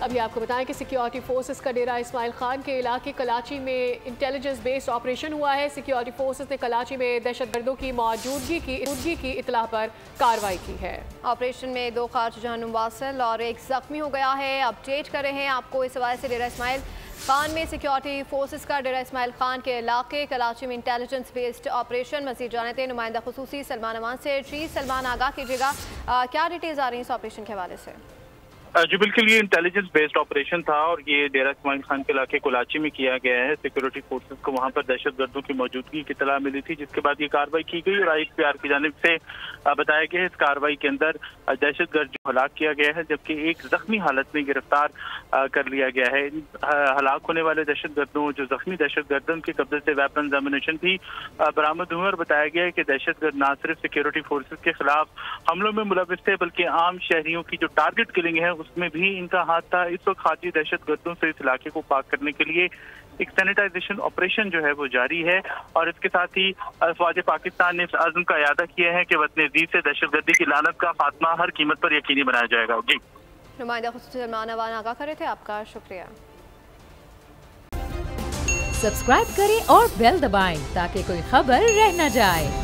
अभी आपको बताएं कि सिक्योरिटी फोर्सेस का डेरा इस्माइल खान के इलाके कराची में इंटेलिजेंस बेस्ड ऑपरेशन हुआ है। सिक्योरिटी फोर्सेस ने कराची में दहशतगर्दों की मौजूदगी की इतला पर कार्रवाई की है। ऑपरेशन में 2 खारज जहन्नुम वासिल और 1 जख्मी हो गया है। अपडेट कर रहे हैं आपको इस हवाले से डेरा इस्माइल खान में सिक्योरिटी फोर्सेस का डेरा इस्माइल खान के इलाके कराची में इंटेलिजेंस बेस्ड ऑपरेशन। मज़ीद जानते हैं नुमाइंदा खुसूसी सलमान अमान से। जी सलमान, आगाह कीजिएगा, क्या डिटेल्स आ रही हैं इस ऑपरेशन के हवाले से? जी बिल्कुल, ये इंटेलिजेंस बेस्ड ऑपरेशन था और ये डेरा इस्माइल खान के इलाके कराची में किया गया है। सिक्योरिटी फोर्सेस को वहां पर दहशतगर्दों की मौजूदगी की इत्तला मिली थी, जिसके बाद ये कार्रवाई की गई और ISPR की जानिब से बताया गया है इस कार्रवाई के अंदर दहशतगर्द जो हलाक किया गया है, जबकि एक जख्मी हालत में गिरफ्तार कर लिया गया है। हलाक होने वाले दहशतगर्दों, जो जख्मी दहशतगर्द, उनके कब्जे से वेपन एमुनेशन भी बरामद हुए और बताया गया है कि दहशतगर्द न सिर्फ सिक्योरिटी फोर्सेस के खिलाफ हमलों में मुलविस थे, बल्कि आम शहरियों की जो टारगेट किलिंग है उसमें भी इनका हाथ था। इस वक्त खाती दहशतगर्दों से इस इलाके को पाक करने के लिए एक सैनिटाइजेशन ऑपरेशन जो है वो जारी है और इसके साथ ही अफवाज पाकिस्तान ने इस आज़म का इरादा किया है कि वतन अज़ीज़ से दहशतगर्दी की लानत का खात्मा हर कीमत पर यकीनी बनाया जाएगा। जी, नुमाइंदा खुसूसी सलमान अमान आगाह कर रहे थे, आपका शुक्रिया। सब्सक्राइब करें और बेल दबाएं ताकि कोई खबर रह न जाए।